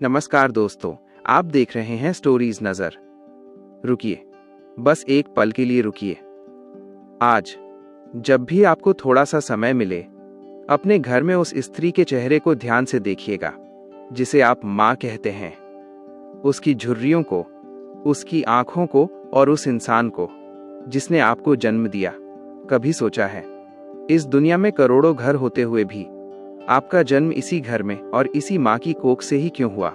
नमस्कार दोस्तों, आप देख रहे हैं स्टोरीज नजर। रुकिए, बस एक पल के लिए रुकिए। आज जब भी आपको थोड़ा सा समय मिले, अपने घर में उस स्त्री के चेहरे को ध्यान से देखिएगा जिसे आप माँ कहते हैं। उसकी झुर्रियों को, उसकी आंखों को और उस इंसान को जिसने आपको जन्म दिया। कभी सोचा है, इस दुनिया में करोड़ों घर होते हुए भी आपका जन्म इसी घर में और इसी माँ की कोख से ही क्यों हुआ?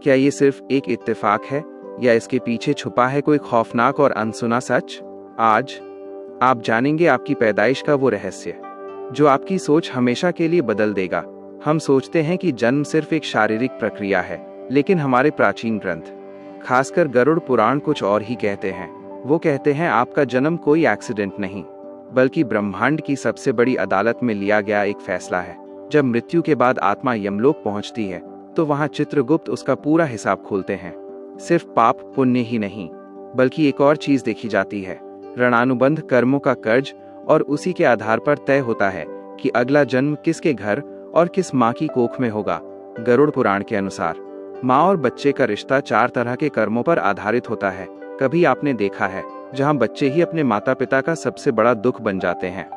क्या ये सिर्फ एक इत्तेफाक है या इसके पीछे छुपा है कोई खौफनाक और अनसुना सच? आज आप जानेंगे आपकी पैदाइश का वो रहस्य जो आपकी सोच हमेशा के लिए बदल देगा। हम सोचते हैं कि जन्म सिर्फ एक शारीरिक प्रक्रिया है, लेकिन हमारे प्राचीन ग्रंथ, खासकर गरुड़ पुराण, कुछ और ही कहते हैं। वो कहते हैं आपका जन्म कोई एक्सीडेंट नहीं, बल्कि ब्रह्मांड की सबसे बड़ी अदालत में लिया गया एक फैसला है। जब मृत्यु के बाद आत्मा यमलोक पहुंचती है तो वहां चित्रगुप्त उसका पूरा हिसाब खोलते हैं। सिर्फ पाप पुण्य ही नहीं, बल्कि एक और चीज देखी जाती है, ऋणानुबंध कर्मों का कर्ज, और उसी के आधार पर तय होता है कि अगला जन्म किसके घर और किस माँ की कोख में होगा। गरुड़ पुराण के अनुसार माँ और बच्चे का रिश्ता 4 तरह के कर्मों पर आधारित होता है। कभी आपने देखा है जहाँ बच्चे ही अपने माता पिता का सबसे बड़ा दुख बन जाते हैं?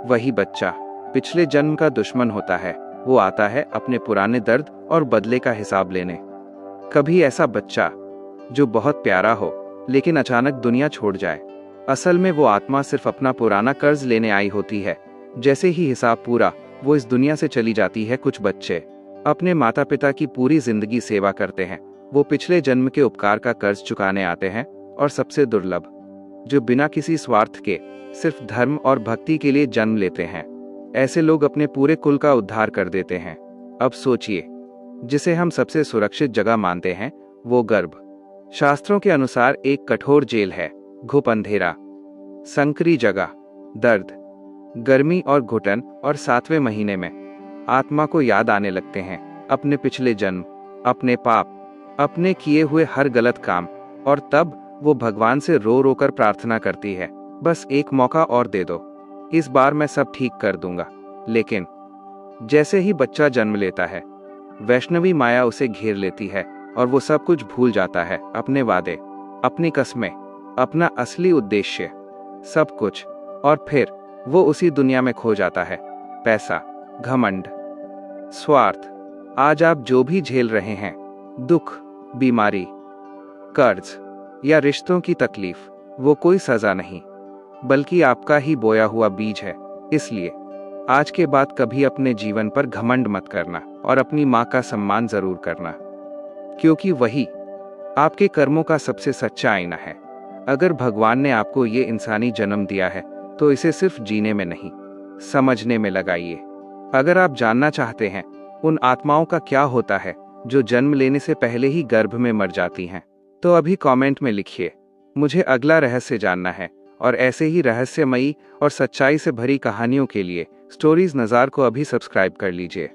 वही बच्चा पिछले जन्म का दुश्मन होता है। वो आता है अपने पुराने दर्द और बदले का हिसाब लेने। कभी ऐसा बच्चा जो बहुत प्यारा हो लेकिन अचानक दुनिया छोड़ जाए। असल में वो आत्मा सिर्फ अपना पुराना कर्ज लेने आई होती है। जैसे ही हिसाब पूरा, वो इस दुनिया से चली जाती है। कुछ बच्चे अपने माता पिता की पूरी जिंदगी सेवा करते हैं। वो पिछले जन्म के उपकार का कर्ज चुकाने आते हैं। और सबसे दुर्लभ, जो बिना किसी स्वार्थ के सिर्फ धर्म और भक्ति के लिए जन्म लेते हैं। ऐसे लोग अपने पूरे कुल का उद्धार कर देते हैं। अब सोचिए, जिसे हम सबसे सुरक्षित जगह मानते हैं, वो गर्भ शास्त्रों के अनुसार एक कठोर जेल है। घुप अंधेरा, संकरी जगह, दर्द, गर्मी और घुटन, और 7वें महीने में आत्मा को याद आने लगते हैं अपने पिछले जन्म, अपने पाप, अपने किए हुए हर गलत काम। और तब वो भगवान से रो रो कर प्रार्थना करती है, बस एक मौका और दे दो, इस बार मैं सब ठीक कर दूंगा। लेकिन जैसे ही बच्चा जन्म लेता है, वैष्णवी माया उसे घेर लेती है और वो सब कुछ भूल जाता है। अपने वादे, अपनी कस्में, अपना असली उद्देश्य, सब कुछ। और फिर वो उसी दुनिया में खो जाता है। पैसा, घमंड, स्वार्थ। आज आप जो भी झेल रहे हैं, दुख, बीमारी, कर्ज या रिश्तों की तकलीफ, वो कोई सजा नहीं, बल्कि आपका ही बोया हुआ बीज है। इसलिए आज के बाद कभी अपने जीवन पर घमंड मत करना और अपनी माँ का सम्मान जरूर करना, क्योंकि वही आपके कर्मों का सबसे सच्चा आईना है। अगर भगवान ने आपको ये इंसानी जन्म दिया है तो इसे सिर्फ जीने में नहीं, समझने में लगाइए। अगर आप जानना चाहते हैं उन आत्माओं का क्या होता है जो जन्म लेने से पहले ही गर्भ में मर जाती हैं, तो अभी कमेंट में लिखिए, मुझे अगला रहस्य जानना है। और ऐसे ही रहस्यमयी और सच्चाई से भरी कहानियों के लिए स्टोरीज नज़ार को अभी सब्सक्राइब कर लीजिए।